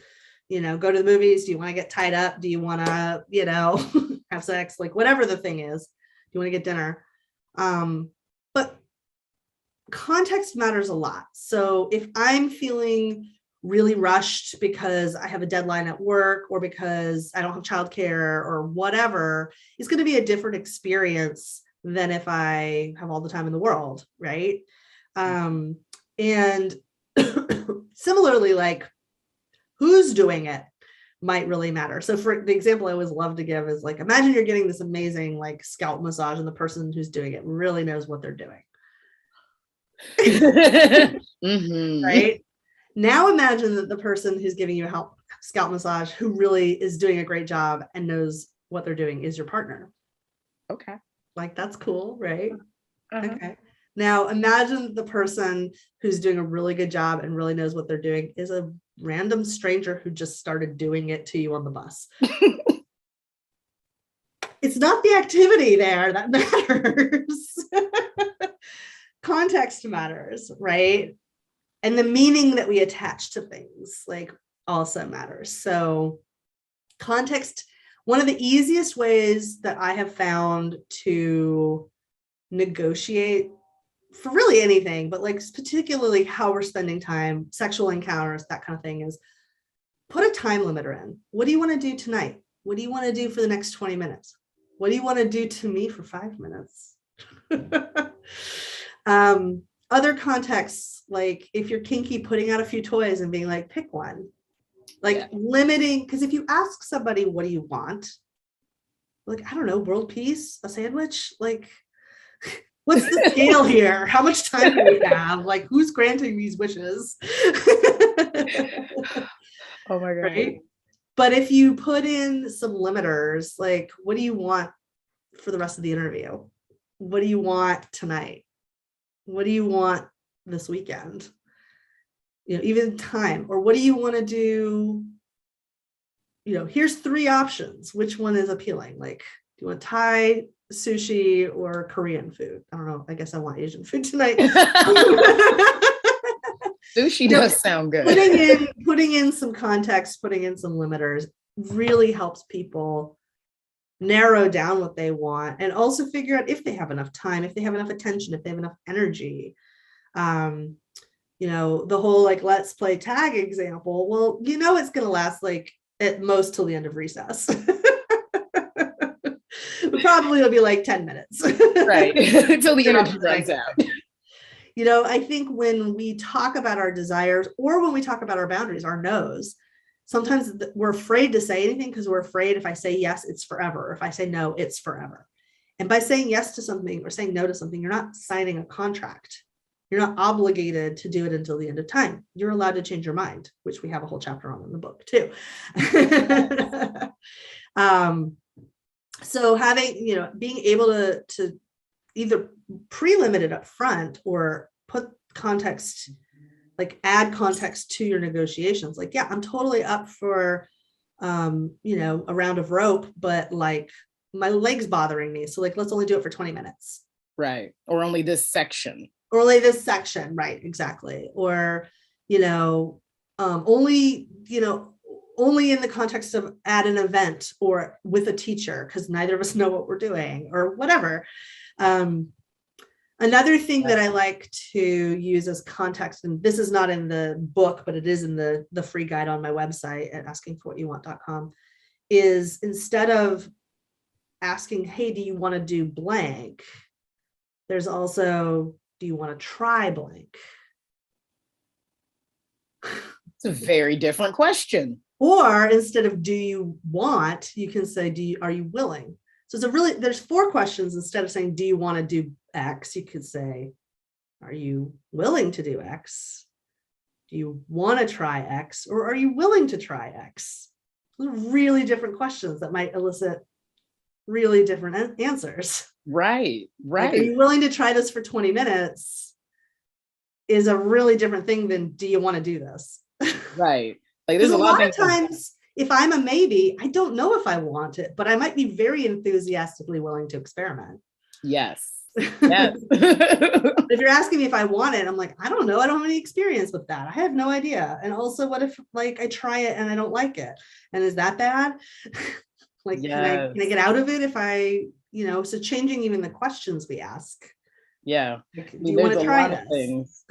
Speaker 3: to, go to the movies? Do you want to get tied up? Do you want to, have sex? Like, whatever the thing is, do you want to get dinner? But context matters a lot. So if I'm feeling really rushed because I have a deadline at work, or because I don't have childcare or whatever, it's going to be a different experience than if I have all the time in the world, right? And similarly, like, who's doing it might really matter. So for the example I always love to give is like, imagine you're getting this amazing like scalp massage and the person who's doing it really knows what they're doing. Right? Now imagine that the person who's giving you a scalp massage, who really is doing a great job and knows what they're doing, is your partner.
Speaker 1: Okay.
Speaker 3: Like, that's cool, right? Okay. Now imagine the person who's doing a really good job and really knows what they're doing is a random stranger who just started doing it to you on the bus. It's not the activity there that matters. Context matters, right? And the meaning that we attach to things like also matters. So context, one of the easiest ways that I have found to negotiate for really anything, but like particularly how we're spending time, sexual encounters, that kind of thing, is put a time limiter in. What do you want to do tonight? What do you want to do for the next 20 minutes? What do you want to do to me for 5 minutes? Other contexts, like if you're kinky, putting out a few toys and being like, pick one. Like limiting, because if you ask somebody, what do you want? Like, I don't know, world peace, a sandwich, like, What's the scale here? How much time do we have? Like, who's granting these wishes?
Speaker 1: Oh my God.
Speaker 3: Right? But if you put in some limiters, like, what do you want for the rest of the interview? What do you want tonight? What do you want this weekend? Even time, or what do you want to do? Here's 3 options. Which one is appealing? Like, do you want Thai, sushi, or Korean food? I don't know. I guess I want Asian food tonight.
Speaker 1: Sushi does sound good.
Speaker 3: Putting in some context, putting in some limiters really helps people narrow down what they want, and also figure out if they have enough time, if they have enough attention, if they have enough energy. The whole like let's play tag example. Well, it's going to last like at most till the end of recess. Probably it'll be like 10 minutes.
Speaker 1: Right. Until the energy runs out.
Speaker 3: I think when we talk about our desires, or when we talk about our boundaries, our no's, sometimes we're afraid to say anything because we're afraid if I say yes, it's forever. If I say no, it's forever. And by saying yes to something or saying no to something, you're not signing a contract. You're not obligated to do it until the end of time. You're allowed to change your mind, which we have a whole chapter on in the book too. So having, being able to either pre-limit it up front or put context, like add context to your negotiations. Like, yeah, I'm totally up for, a round of rope, but like my leg's bothering me. So like, let's only do it for 20 minutes.
Speaker 1: Right. Or only this section.
Speaker 3: Right, exactly. Or, only in the context of at an event or with a teacher, because neither of us know what we're doing or whatever. Another thing that I like to use as context, and this is not in the book, but it is in the free guide on my website at askingforwhatyouwant.com, is instead of asking, hey, do you want to do blank? There's also, do you want to try blank?
Speaker 1: It's a very different question.
Speaker 3: Or instead of do you want, you can say, are you willing? So there's 4 questions. Instead of saying, do you want to do X? You could say, are you willing to do X? Do you want to try X? Or are you willing to try X? Those are really different questions that might elicit really different answers.
Speaker 1: Right.
Speaker 3: Like, are you willing to try this for 20 minutes? Is a really different thing than, do you want to do this?
Speaker 1: Right. Like, there's
Speaker 3: a lot
Speaker 1: of
Speaker 3: of times, if I'm a maybe, I don't know if I want it, but I might be very enthusiastically willing to experiment.
Speaker 1: Yes. Yes.
Speaker 3: If you're asking me if I want it, I'm like, I don't know. I don't have any experience with that. I have no idea. And also, what if like I try it and I don't like it? And is that bad? Like,
Speaker 1: yes.
Speaker 3: can I get out of it if I, so changing even the questions we ask.
Speaker 1: Yeah.
Speaker 3: Like, do you want to try this?
Speaker 1: Things.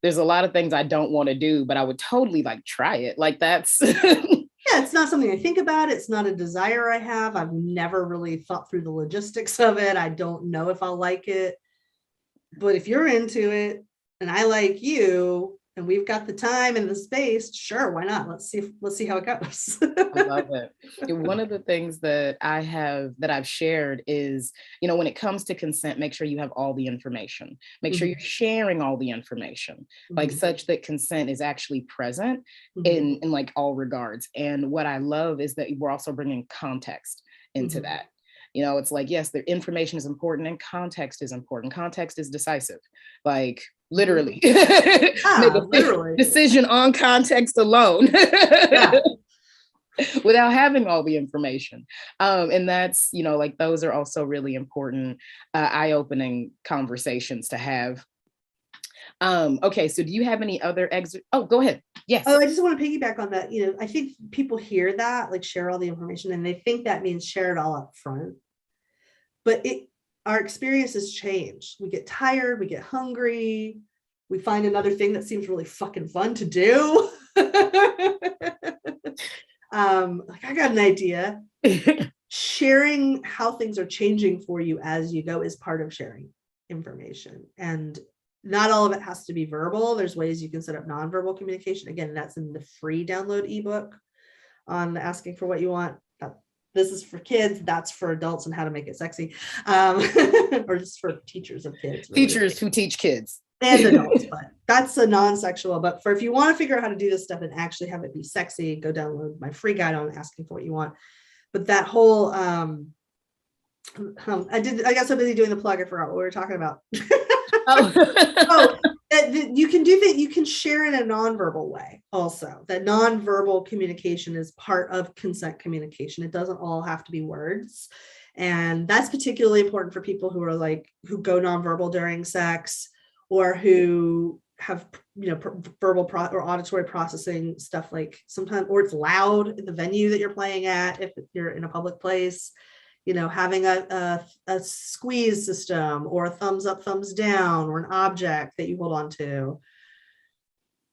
Speaker 1: There's a lot of things I don't want to do, but I would totally like try it. Like, that's
Speaker 3: yeah, it's not something I think about. It's not a desire I have. I've never really thought through the logistics of it. I don't know if I'll like it. But if you're into it and I like you and we've got the time and the space, sure, why not? Let's see how it goes.
Speaker 1: I love it. One of the things that I've shared is, when it comes to consent, make sure you have all the information. Make sure you're sharing all the information, like such that consent is actually present in like all regards. And what I love is that we're also bringing context into that. It's like, yes, the information is important and context is important. Context is decisive, like literally. Make a decision on context alone. Without having all the information. And that's, like those are also really important, eye-opening conversations to have. Okay, so do you have any other Oh, go ahead. Yes.
Speaker 3: Oh, I just want to piggyback on that. I think people hear that, like share all the information, and they think that means share it all up front. But our experiences change. We get tired, we get hungry, we find another thing that seems really fucking fun to do. Like, I got an idea. Sharing how things are changing for you as you go is part of sharing information. And not all of it has to be verbal. There's ways you can set up nonverbal communication. Again, that's in the free download ebook on asking for what you want. this is for kids, that's for adults and how to make it sexy. Or just for teachers of kids. Really.
Speaker 1: Teachers who teach kids.
Speaker 3: And adults, but that's a non-sexual. But for if you want to figure out how to do this stuff and actually have it be sexy, go download my free guide on asking for what you want. But that whole I got so busy doing the plug, I forgot what we were talking about. You can do that. You can share in a nonverbal way also. That nonverbal communication is part of consent communication. It doesn't all have to be words. And that's particularly important for people who are who go nonverbal during sex, or who have, verbal or auditory processing stuff, sometimes, or it's loud in the venue that you're playing at, if you're in a public place, having a squeeze system, or a thumbs up, thumbs down, or an object that you hold on to.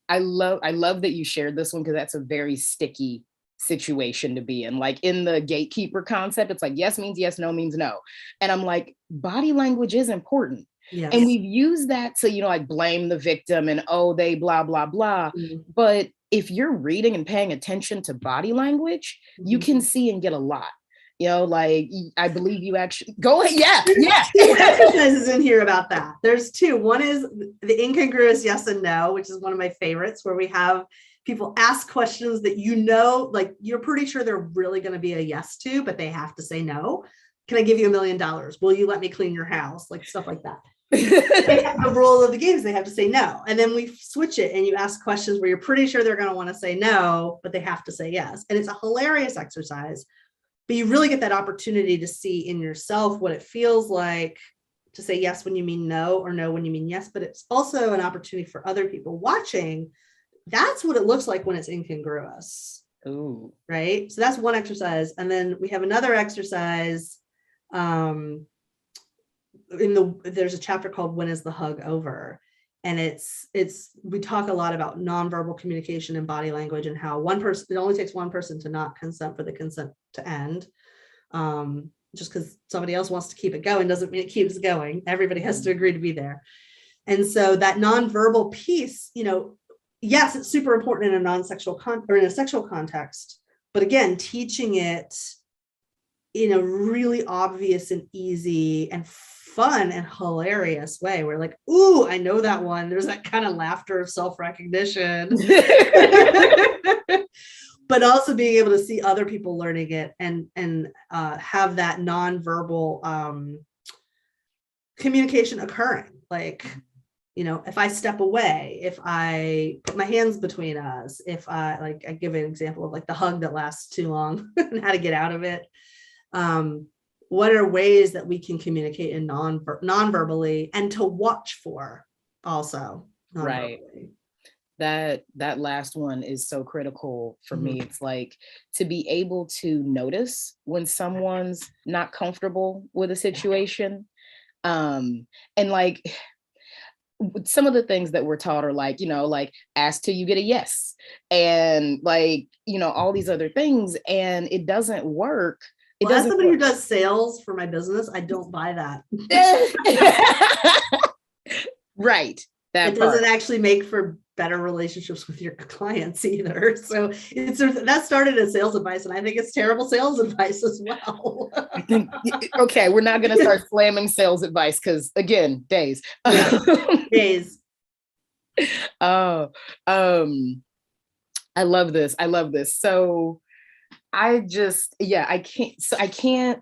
Speaker 1: I love that you shared this one, because that's a very sticky situation to be in. In the gatekeeper concept, it's yes means yes, no means no. And I'm body language is important. Yes. And we've used that to, blame the victim and, oh, they blah, blah, blah. Mm-hmm. But if you're reading and paying attention to body language, mm-hmm. you can see and get a lot. I believe you actually go ahead. Yeah.
Speaker 3: Two exercises in here about that. There's two. One is the incongruous yes and no, which is one of my favorites, where we have people ask questions that you're pretty sure they're really going to be a yes to, but they have to say no. Can I give you $1 million? Will you let me clean your house? Stuff like that. They have the rule of the games. They have to say no. And then we switch it, and you ask questions where you're pretty sure they're going to want to say no, but they have to say yes. And it's a hilarious exercise, but you really get that opportunity to see in yourself what it feels like to say yes when you mean no, or no when you mean yes. But it's also an opportunity for other people watching. That's what it looks like when it's incongruous.
Speaker 1: Ooh. Right.
Speaker 3: So that's one exercise. And then we have another exercise. There's a chapter called When is the Hug Over? And we talk a lot about nonverbal communication and body language, and how it only takes one person to not consent for the consent to end. Just because somebody else wants to keep it going doesn't mean it keeps going. Everybody has to agree to be there. And so that nonverbal piece, yes, it's super important in a non-sexual or in a sexual context, but again, teaching it in a really obvious and easy and fun and hilarious way, where ooh, I know that one. There's that kind of laughter of self-recognition. But also being able to see other people learning it and have that nonverbal communication occurring. If I step away, if I put my hands between us, if I give an example of the hug that lasts too long and how to get out of it. What are ways that we can communicate in non-verbally, and to watch for also
Speaker 1: right. That last one is so critical for mm-hmm. me. It's to be able to notice when someone's not comfortable with a situation. And some of the things that we're taught are ask till you get a yes, and all these other things, and it doesn't work.
Speaker 3: As somebody who does sales for my business, I don't buy that.
Speaker 1: Right.
Speaker 3: It doesn't actually make for better relationships with your clients either. So that started as sales advice, and I think it's terrible sales advice as well.
Speaker 1: Okay, we're not going to start slamming sales advice, because again, days.
Speaker 3: Days.
Speaker 1: Oh, I love this. So I can't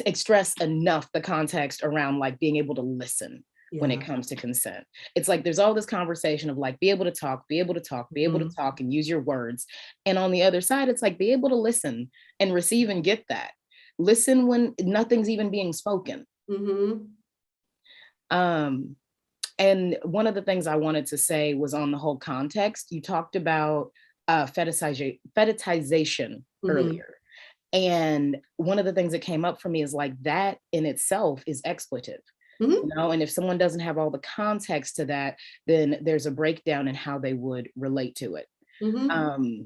Speaker 1: express enough the context around being able to listen when it comes to consent. It's there's all this conversation of be able to talk, and use your words. And on the other side, it's be able to listen and receive and get that. Listen when nothing's even being spoken.
Speaker 3: Mm-hmm.
Speaker 1: And one of the things I wanted to say was on the whole context. You talked about fetishization mm-hmm. earlier. And one of the things that came up for me is that in itself is expletive. Mm-hmm. And if someone doesn't have all the context to that, then there's a breakdown in how they would relate to it.
Speaker 3: Mm-hmm.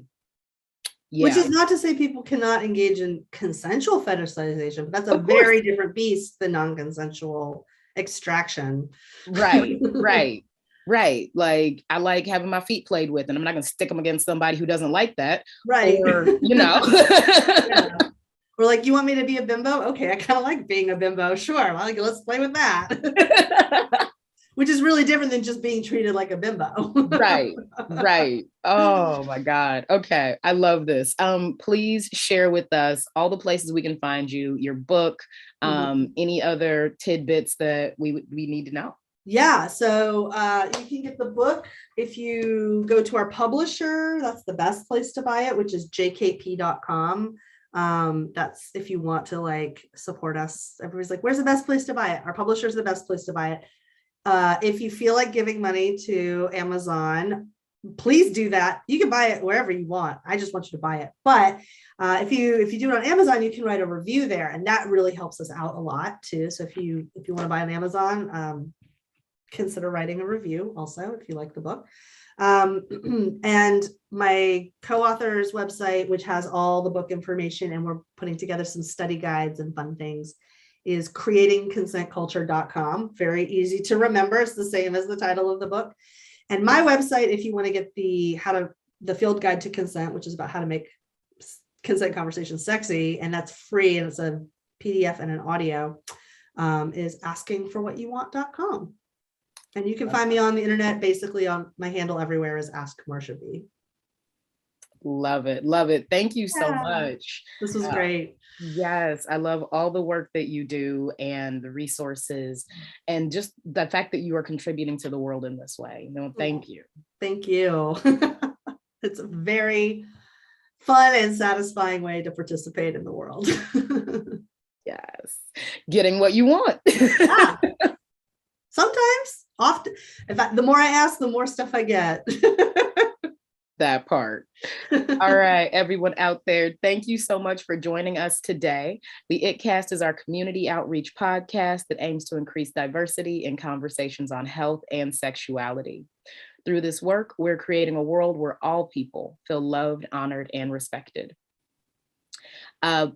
Speaker 3: Which is not to say people cannot engage in consensual fetishization, but that's a very different beast than non-consensual extraction.
Speaker 1: Right. I like having my feet played with, and I'm not going to stick them against somebody who doesn't like that.
Speaker 3: Right.
Speaker 1: Or,
Speaker 3: Yeah. Or like, you want me to be a bimbo? Okay, I kind of like being a bimbo. Sure. Well, let's play with that. Which is really different than just being treated like a bimbo.
Speaker 1: Right, right. Oh my God. Okay. I love this. Please share with us all the places we can find you, your book, any other tidbits that we need to know.
Speaker 3: Yeah, so you can get the book if you go to our publisher. That's the best place to buy it, which is jkp.com. That's if you want to like support us. Everybody's like, where's the best place to buy it? Our publisher is the best place to buy it. If you feel like giving money to Amazon, please do that. You can buy it wherever you want. I just want you to buy it. But if you do it on Amazon, you can write a review there, and that really helps us out a lot too. So if you want to buy on Amazon, consider writing a review also if you like the book. And my co-author's website, which has all the book information, and we're putting together some study guides and fun things, is creatingconsentculture.com. Very easy to remember. It's the same as the title of the book. And my website, if you want to get the field guide to consent, which is about how to make consent conversations sexy, and that's free, and it's a PDF and an audio, is askingforwhatyouwant.com. And you can find me on the internet. Basically, on my handle everywhere is Ask Marcia B.
Speaker 1: Love it. Love it. Thank you so much.
Speaker 3: This was great.
Speaker 1: Yes, I love all the work that you do and the resources and just the fact that you are contributing to the world in this way. No, thank you.
Speaker 3: Thank you. It's a very fun and satisfying way to participate in the world.
Speaker 1: Yes. Getting what you want.
Speaker 3: Yeah. Sometimes, often. In fact, the more I ask, the more stuff I get.
Speaker 1: That part. All right, everyone out there, thank you so much for joining us today. The ItCast is our community outreach podcast that aims to increase diversity in conversations on health and sexuality. Through this work, we're creating a world where all people feel loved, honored, and respected.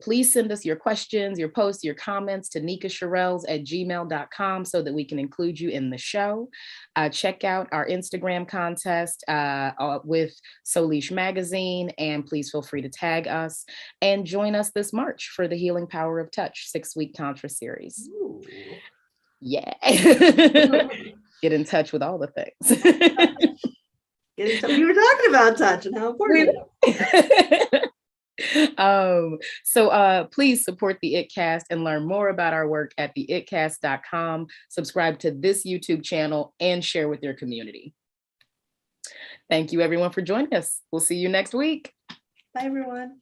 Speaker 1: Please send us your questions, your posts, your comments to nikasharels@gmail.com so that we can include you in the show. Check out our Instagram contest with Solish Magazine, and please feel free to tag us and join us this March for the Healing Power of Touch 6-week Tantra series. Ooh. Yeah. Get in touch with all the things.
Speaker 3: We were talking about touch and how important it is.
Speaker 1: So please support the ItCast and learn more about our work at theitcast.com. Subscribe to this YouTube channel and share with your community. Thank you everyone for joining us. We'll see you next week.
Speaker 3: Bye everyone.